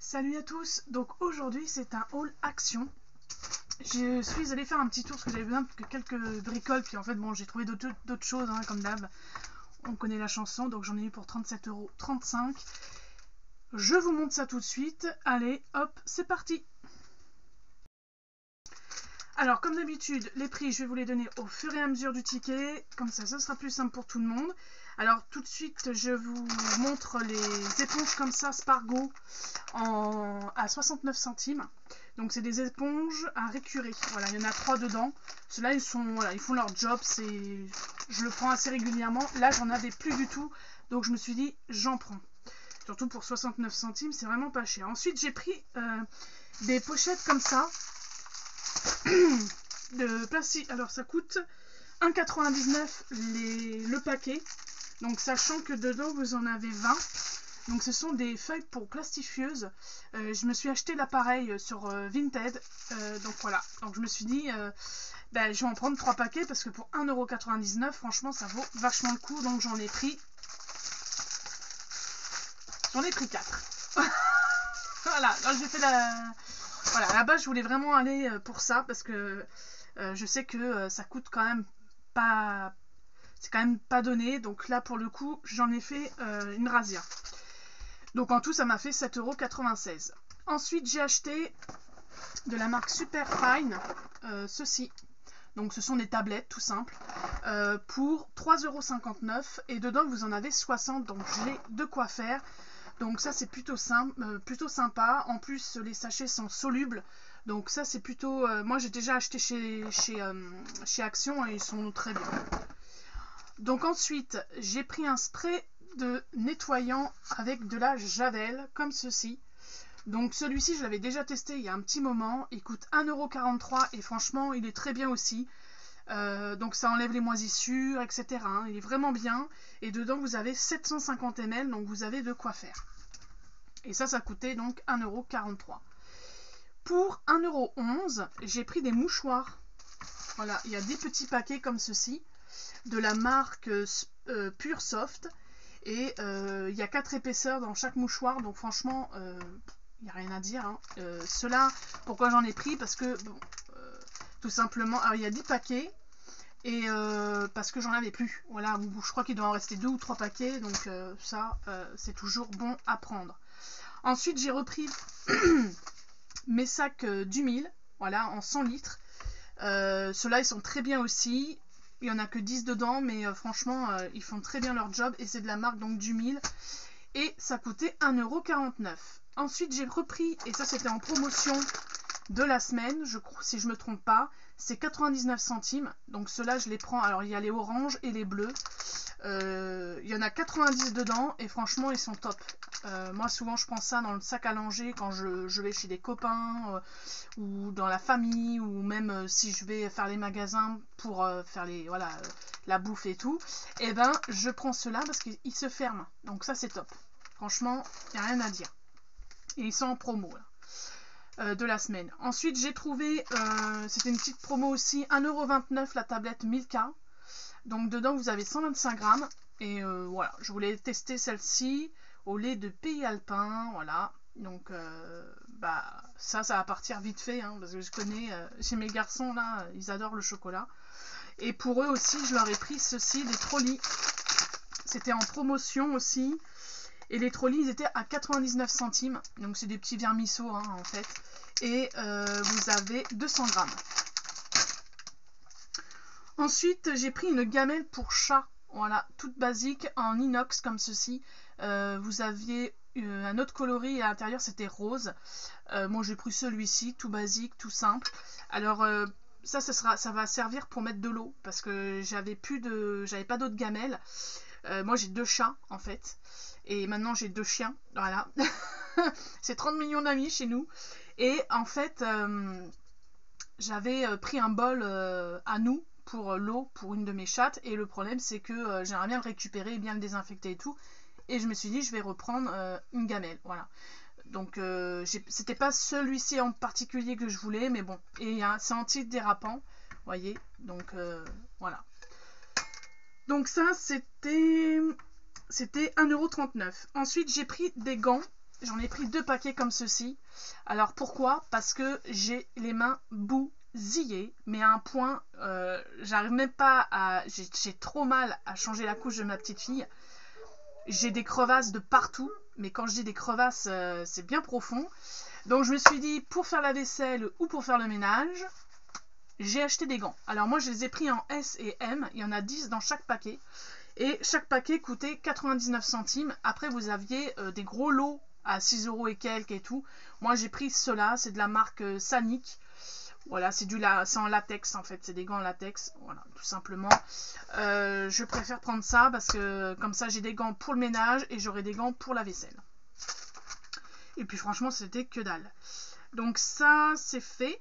Salut à tous, donc aujourd'hui c'est un haul action. Je suis allée faire un petit tour parce que j'avais besoin de quelques bricoles, puis en fait bon j'ai trouvé d'autres choses hein, comme d'hab. On connaît la chanson, donc j'en ai eu pour 37,35 €. Je vous montre ça tout de suite. Allez, hop, c'est parti. Alors comme d'habitude, les prix je vais vous les donner au fur et à mesure du ticket, comme ça sera plus simple pour tout le monde. Alors tout de suite je vous montre les éponges comme ça, Spargo, à 69 centimes. Donc c'est des éponges à récurer. Voilà, il y en a 3 dedans. Ceux-là ils font leur job, je le prends assez régulièrement. Là j'en avais plus du tout, donc je me suis dit j'en prends. Surtout pour 69 centimes, c'est vraiment pas cher. Ensuite j'ai pris des pochettes comme ça de plastique. Alors ça coûte 1,99 € le paquet. Donc sachant que dedans vous en avez 20. Donc ce sont des feuilles pour plastifieuses. Je me suis acheté l'appareil sur Vinted. Donc voilà. Donc je me suis dit je vais en prendre 3 paquets parce que pour 1,99 € franchement ça vaut vachement le coup. Donc j'en ai pris 4. Voilà. Alors j'ai fait voilà, à la base je voulais vraiment aller pour ça parce que je sais que ça coûte quand même pas, c'est quand même pas donné, donc là pour le coup j'en ai fait une razzia. Donc en tout ça m'a fait 7,96 €. Ensuite j'ai acheté de la marque Super Fine ceci. Donc ce sont des tablettes tout simples pour 3,59 € et dedans vous en avez 60, donc j'ai de quoi faire. Donc ça c'est plutôt simple, plutôt sympa. En plus les sachets sont solubles. Donc ça c'est plutôt... moi j'ai déjà acheté chez Action et ils sont très bien. Donc ensuite j'ai pris un spray de nettoyant avec de la javel comme ceci. Donc celui-ci je l'avais déjà testé il y a un petit moment. Il coûte 1,43 € et franchement il est très bien aussi. Donc ça enlève les moisissures, etc. hein. Il est vraiment bien. Et dedans vous avez 750 ml, donc vous avez de quoi faire. Et ça coûtait donc 1,43 €. Pour 1,11 €, j'ai pris des mouchoirs. Voilà, il y a des petits paquets comme ceci, de la marque Pure Soft. Et il y a 4 épaisseurs dans chaque mouchoir, donc franchement, il n'y a rien à dire. Hein. Ceux-là, pourquoi j'en ai pris? Parce que, bon, tout simplement, alors il y a 10 paquets. Et parce que j'en avais plus. Voilà, je crois qu'il doit en rester 2 ou 3 paquets, donc ça, c'est toujours bon à prendre. Ensuite, j'ai repris mes sacs d'humile, voilà, en 100 litres. Ceux-là, ils sont très bien aussi. Il n'y en a que 10 dedans, mais franchement, ils font très bien leur job. Et c'est de la marque donc d'humile. Et ça coûtait 1,49 €. Ensuite, j'ai repris, et ça c'était en promotion de la semaine, je crois, si je me trompe pas, c'est 99 centimes. Donc ceux-là, je les prends. Alors, il y a les oranges et les bleus. Il y en a 90 dedans et franchement, ils sont top. Moi, souvent, je prends ça dans le sac à langer quand je vais chez des copains ou dans la famille ou même si je vais faire les magasins pour faire la bouffe et tout. Et ben, je prends ceux-là parce qu'ils se ferment. Donc ça, c'est top. Franchement, il n'y a rien à dire. Et ils sont en promo là. De la semaine. Ensuite j'ai trouvé, c'était une petite promo aussi, 1,29 € la tablette Milka. Donc dedans vous avez 125 grammes. Et voilà, je voulais tester celle-ci au lait de pays alpin. Voilà, donc ça va partir vite fait. Hein, parce que je connais, chez mes garçons là, ils adorent le chocolat. Et pour eux aussi, je leur ai pris ceci, des trolleys. C'était en promotion aussi. Et les trolleys, ils étaient à 99 centimes. Donc c'est des petits vermisseaux hein, en fait. Et vous avez 200 grammes. Ensuite, j'ai pris une gamelle pour chat. Voilà, toute basique en inox comme ceci. Vous aviez un autre coloris à l'intérieur, c'était rose. Moi j'ai pris celui-ci, tout basique, tout simple. Alors ça va servir pour mettre de l'eau parce que j'avais pas d'autres gamelles. Moi j'ai 2 chats en fait. Et maintenant j'ai 2 chiens, voilà. C'est 30 millions d'amis chez nous. Et en fait, j'avais pris un bol à nous pour l'eau pour une de mes chattes. Et le problème c'est que j'aimerais bien le récupérer et bien le désinfecter et tout. Et je me suis dit je vais reprendre une gamelle, voilà. Donc c'était pas celui-ci en particulier que je voulais, mais bon. Et c'est anti-dérapant, voyez. Donc voilà. Donc ça c'était 1,39 €. Ensuite j'ai pris des gants j'en ai pris 2 paquets comme ceci. Alors pourquoi? Parce que j'ai les mains bousillées, mais à un point, j'arrive même pas à... J'ai trop mal à changer la couche de ma petite fille. J'ai des crevasses de partout, mais quand je dis des crevasses, c'est bien profond. Donc je me suis dit, pour faire la vaisselle ou pour faire le ménage, j'ai acheté des gants. Alors moi, je les ai pris en S et M. Il y en a 10 dans chaque paquet. Et chaque paquet coûtait 99 centimes. Après, vous aviez des gros lots à 6 € et quelques et tout. Moi, j'ai pris ceux-là. C'est de la marque Sanic. Voilà, c'est en latex en fait. C'est des gants en latex. Voilà, tout simplement. Je préfère prendre ça parce que comme ça, j'ai des gants pour le ménage et j'aurai des gants pour la vaisselle. Et puis franchement, c'était que dalle. Donc ça, c'est fait.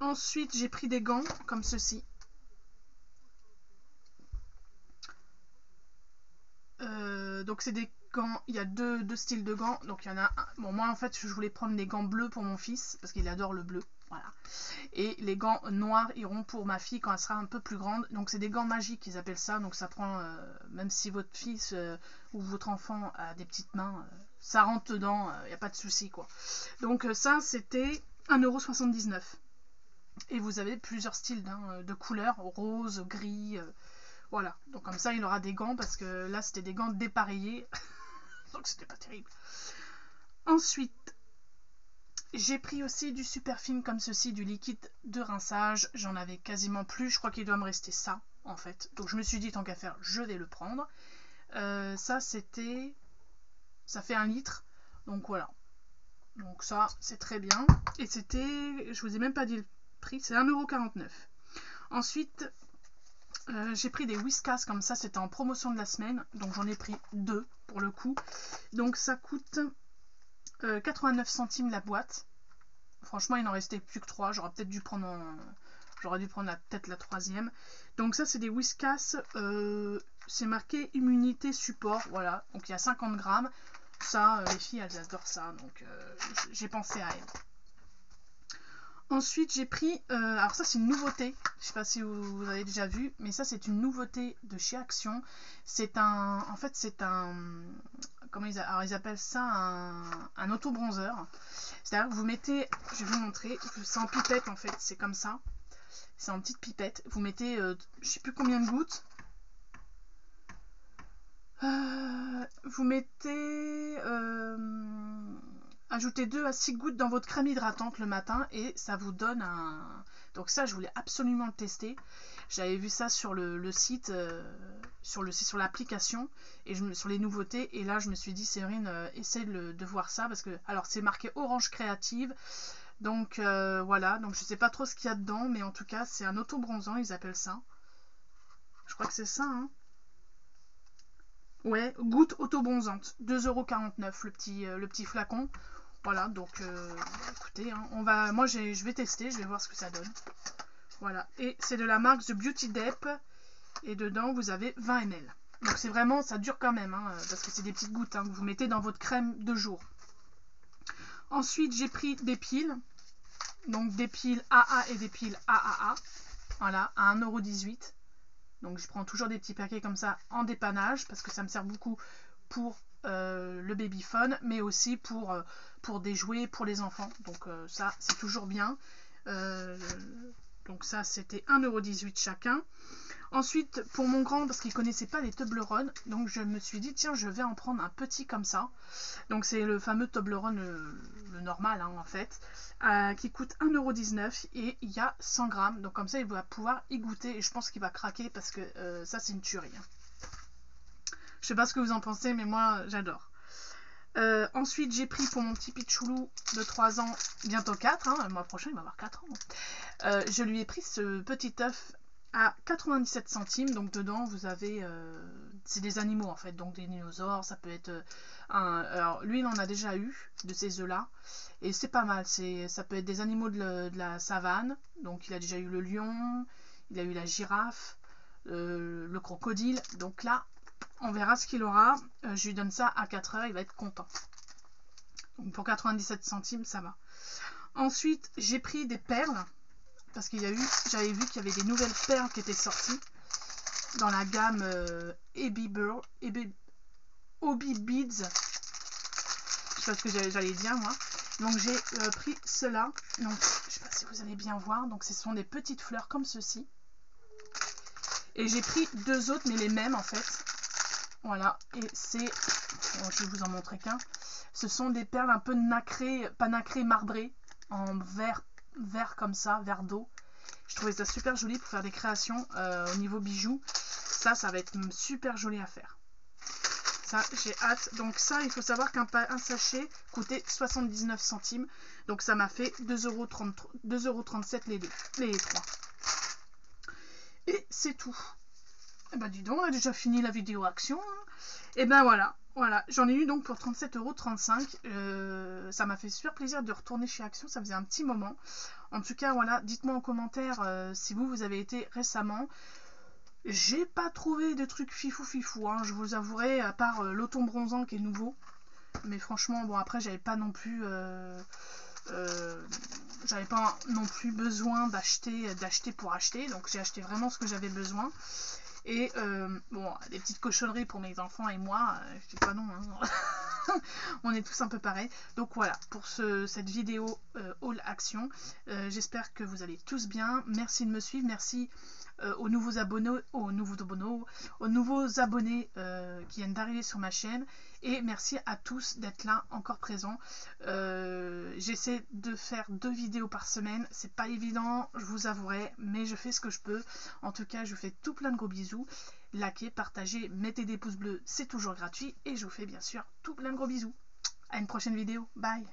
Ensuite, j'ai pris des gants comme ceci. Donc c'est des gants, il y a deux styles de gants. Donc il y en a un. Bon, moi en fait, je voulais prendre les gants bleus pour mon fils parce qu'il adore le bleu. Voilà. Et les gants noirs iront pour ma fille quand elle sera un peu plus grande. Donc c'est des gants magiques, ils appellent ça. Donc ça prend, même si votre fils ou votre enfant a des petites mains, ça rentre dedans, il n'y a pas de souci quoi. Donc ça, c'était 1,79 €. Et vous avez plusieurs styles de couleurs, rose, gris, voilà. Donc comme ça, il aura des gants parce que là, c'était des gants dépareillés. Donc c'était pas terrible. Ensuite, j'ai pris aussi du super film comme ceci, du liquide de rinçage. J'en avais quasiment plus. Je crois qu'il doit me rester ça, en fait. Donc je me suis dit, tant qu'à faire, je vais le prendre. Ça, c'était... Ça fait 1 litre. Donc voilà. Donc ça, c'est très bien. Et c'était... Je vous ai même pas dit le prix. C'est 1,49 €. Ensuite, j'ai pris des Whiskas comme ça. C'était en promotion de la semaine. Donc j'en ai pris 2 pour le coup. Donc ça coûte 89 centimes la boîte. Franchement, il n'en restait plus que 3. J'aurais peut-être dû prendre peut-être la 3e. Donc ça, c'est des Whiskas. C'est marqué immunité support. Voilà. Donc il y a 50 grammes. Ça, les filles, elles adorent ça. Donc j'ai pensé à elles. Ensuite, j'ai pris... alors ça, c'est une nouveauté. Je ne sais pas si vous avez déjà vu. Mais ça, c'est une nouveauté de chez Action. C'est un... En fait, c'est un... Comment ils appellent ça un auto-bronzer. C'est-à-dire que vous mettez... Je vais vous montrer. C'est en pipette, en fait. C'est comme ça. C'est en petite pipette. Vous mettez... je ne sais plus combien de gouttes. Vous mettez... ajoutez 2 à 6 gouttes dans votre crème hydratante le matin et ça vous donne un... Donc ça, je voulais absolument le tester. J'avais vu ça sur le site, sur l'application et sur les nouveautés. Et là, je me suis dit, Séverine, essaie de voir ça parce que... Alors, c'est marqué Orange Créative. Donc, voilà. Donc, je sais pas trop ce qu'il y a dedans, mais en tout cas, c'est un auto-bronzant, ils appellent ça. Je crois que c'est ça, hein. Ouais, goutte auto-bronzante, 2,49 € le petit flacon. Voilà, donc écoutez, hein, moi je vais tester, je vais voir ce que ça donne. Voilà, et c'est de la marque The Beauty Dep, et dedans vous avez 20 ml. Donc c'est vraiment, ça dure quand même, hein, parce que c'est des petites gouttes hein, que vous mettez dans votre crème de jour. Ensuite, j'ai pris des piles, donc des piles AA et des piles AAA, voilà, à 1,18 €. Donc je prends toujours des petits paquets comme ça en dépannage parce que ça me sert beaucoup pour le babyphone, mais aussi pour des jouets pour les enfants. Donc ça, c'est toujours bien. Donc ça, c'était 1,18 € chacun. Ensuite, pour mon grand, parce qu'il ne connaissait pas les Toblerone, donc je me suis dit, tiens, je vais en prendre un petit comme ça. Donc c'est le fameux Toblerone, le normal hein, en fait, qui coûte 1,19 € et il y a 100 grammes. Donc comme ça, il va pouvoir y goûter et je pense qu'il va craquer parce que ça, c'est une tuerie. Je sais pas ce que vous en pensez, mais moi, j'adore. Ensuite, j'ai pris pour mon petit pitchoulou de 3 ans, bientôt 4, hein, le mois prochain, il va avoir 4 ans. Je lui ai pris ce petit œuf à 97 centimes, donc dedans vous avez c'est des animaux en fait, donc des dinosaures, ça peut être alors lui il en a déjà eu de ces œufs là et c'est pas mal, ça peut être des animaux de la savane, donc il a déjà eu le lion, il a eu la girafe, le crocodile, donc là on verra ce qu'il aura. Je lui donne ça à 4 heures, il va être content. Donc pour 97 centimes ça va. Ensuite j'ai pris des perles parce j'avais vu qu'il y avait des nouvelles perles qui étaient sorties dans la gamme Ebi Bird, Hobby Beads. Je sais pas ce que j'allais dire moi. Donc j'ai pris cela. Donc je sais pas si vous allez bien voir. Donc ce sont des petites fleurs comme ceci. Et j'ai pris 2 autres, mais les mêmes en fait. Voilà. Et c'est... Bon, je vais vous en montrer qu'un. Ce sont des perles un peu nacrées, pas nacrées, marbrées. En vert comme ça, vert d'eau. Je trouvais ça super joli pour faire des créations au niveau bijoux. Ça va être super joli à faire. Ça, j'ai hâte. Donc ça, il faut savoir qu'un sachet coûtait 79 centimes. Donc ça m'a fait 2,37 € les 3. Et c'est tout. Et bah dis donc, on a déjà fini la vidéo action. Et ben voilà. Voilà, j'en ai eu donc pour 37,35 €. Ça m'a fait super plaisir de retourner chez Action, ça faisait un petit moment. En tout cas, voilà, dites-moi en commentaire si vous avez été récemment. J'ai pas trouvé de trucs fifou, hein, je vous avouerai, à part l'automne bronzant qui est nouveau. Mais franchement, bon après, j'avais pas non plus besoin d'acheter pour acheter. Donc j'ai acheté vraiment ce que j'avais besoin. Et bon, des petites cochonneries pour mes enfants et moi, je dis pas non, hein. On est tous un peu pareils. Donc voilà, pour cette vidéo haul action, j'espère que vous allez tous bien. Merci de me suivre, merci aux nouveaux abonnés, qui viennent d'arriver sur ma chaîne. Et merci à tous d'être là, encore présents. J'essaie de faire 2 vidéos par semaine. C'est pas évident, je vous avouerai, mais je fais ce que je peux. En tout cas, je vous fais tout plein de gros bisous. Likez, partagez, mettez des pouces bleus, c'est toujours gratuit. Et je vous fais bien sûr tout plein de gros bisous. À une prochaine vidéo. Bye!